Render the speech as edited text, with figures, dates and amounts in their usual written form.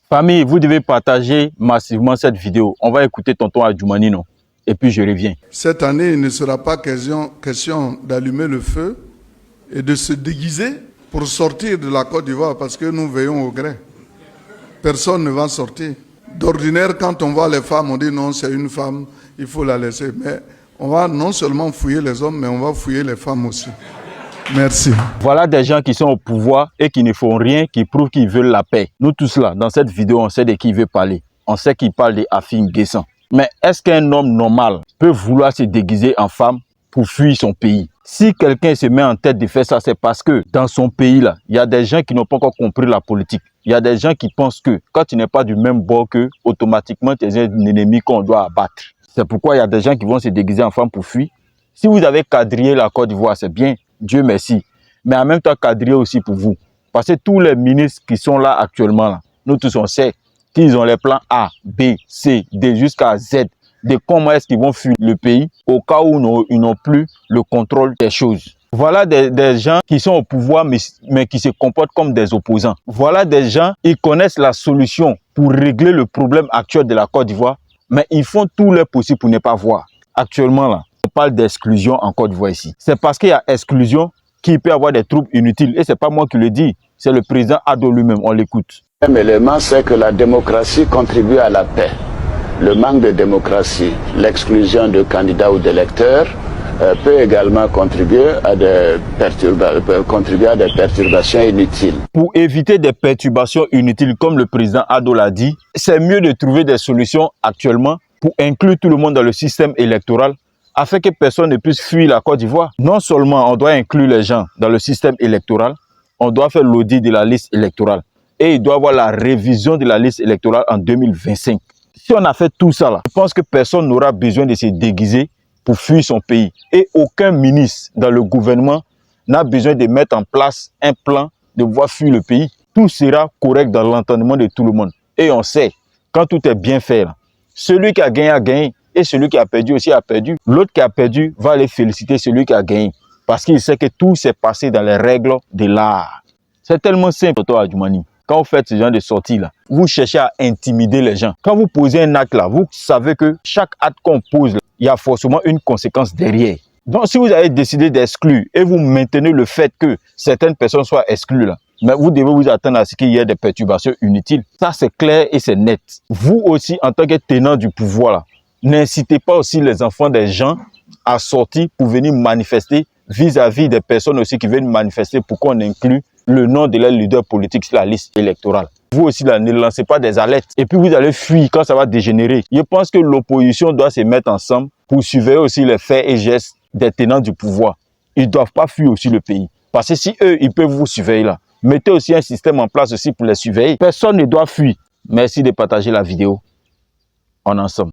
Famille, vous devez partager massivement cette vidéo. On va écouter tonton Adjoumani, non? Et puis je reviens. Cette année, il ne sera pas question d'allumer le feu et de se déguiser pour sortir de la Côte d'Ivoire parce que nous veillons au gré. Personne ne va sortir. D'ordinaire, quand on voit les femmes, on dit non, c'est une femme, il faut la laisser. Mais on va non seulement fouiller les hommes, mais on va fouiller les femmes aussi. Merci. Voilà des gens qui sont au pouvoir et qui ne font rien, qui prouvent qu'ils veulent la paix. Nous tous là, dans cette vidéo, on sait de qui il veut parler. On sait qu'il parle de Afim Guessan. Mais est-ce qu'un homme normal peut vouloir se déguiser en femme pour fuir son pays? Si quelqu'un se met en tête de faire ça, c'est parce que dans son pays là, il y a des gens qui n'ont pas encore compris la politique. Il y a des gens qui pensent que quand tu n'es pas du même bord qu'eux, automatiquement tu es un ennemi qu'on doit abattre. C'est pourquoi il y a des gens qui vont se déguiser en femme pour fuir. Si vous avez quadrillé la Côte d'Ivoire, c'est bien, Dieu merci. Mais en même temps, quadriller aussi pour vous. Parce que tous les ministres qui sont là actuellement, là, nous tous on sait qu'ils ont les plans A, B, C, D jusqu'à Z de comment est-ce qu'ils vont fuir le pays au cas où ils n'ont plus le contrôle des choses. Voilà des gens qui sont au pouvoir mais qui se comportent comme des opposants. Voilà des gens qui connaissent la solution pour régler le problème actuel de la Côte d'Ivoire, mais ils font tout leur possible pour ne pas voir. Actuellement, là, on parle d'exclusion en Côte d'Ivoire ici. C'est parce qu'il y a exclusion qu'il peut y avoir des troubles inutiles. Et ce n'est pas moi qui le dis, c'est le président Ado lui-même, on l'écoute. Le deuxième élément, c'est que la démocratie contribue à la paix. Le manque de démocratie, l'exclusion de candidats ou d'électeurs peut également contribuer à des perturbations inutiles. Pour éviter des perturbations inutiles, comme le président Ado l'a dit, c'est mieux de trouver des solutions actuellement pour inclure tout le monde dans le système électoral afin que personne ne puisse fuir la Côte d'Ivoire. Non seulement on doit inclure les gens dans le système électoral, on doit faire l'audit de la liste électorale et il doit y avoir la révision de la liste électorale en 2025. Si on a fait tout ça là, je pense que personne n'aura besoin de se déguiser pour fuir son pays. Et aucun ministre dans le gouvernement n'a besoin de mettre en place un plan de pouvoir fuir le pays. Tout sera correct dans l'entendement de tout le monde. Et on sait, quand tout est bien fait, là, celui qui a gagné et celui qui a perdu aussi a perdu. L'autre qui a perdu va aller féliciter celui qui a gagné parce qu'il sait que tout s'est passé dans les règles de l'art. C'est tellement simple, tonton Adjoumani. Quand vous faites ce genre de sortie là, vous cherchez à intimider les gens. Quand vous posez un acte là, vous savez que chaque acte qu'on pose là, il y a forcément une conséquence derrière. Donc si vous avez décidé d'exclure et vous maintenez le fait que certaines personnes soient exclues là, mais vous devez vous attendre à ce qu'il y ait des perturbations inutiles. Ça c'est clair et c'est net. Vous aussi en tant que tenant du pouvoir là, n'incitez pas aussi les enfants des gens à sortir pour venir manifester vis-à-vis des personnes aussi qui viennent manifester pour qu'on inclue le nom de leur leader politique sur la liste électorale. Vous aussi, là, ne lancez pas des alertes. Et puis, vous allez fuir quand ça va dégénérer. Je pense que l'opposition doit se mettre ensemble pour surveiller aussi les faits et gestes des tenants du pouvoir. Ils ne doivent pas fuir aussi le pays. Parce que si eux, ils peuvent vous surveiller là, mettez aussi un système en place aussi pour les surveiller. Personne ne doit fuir. Merci de partager la vidéo. On est ensemble.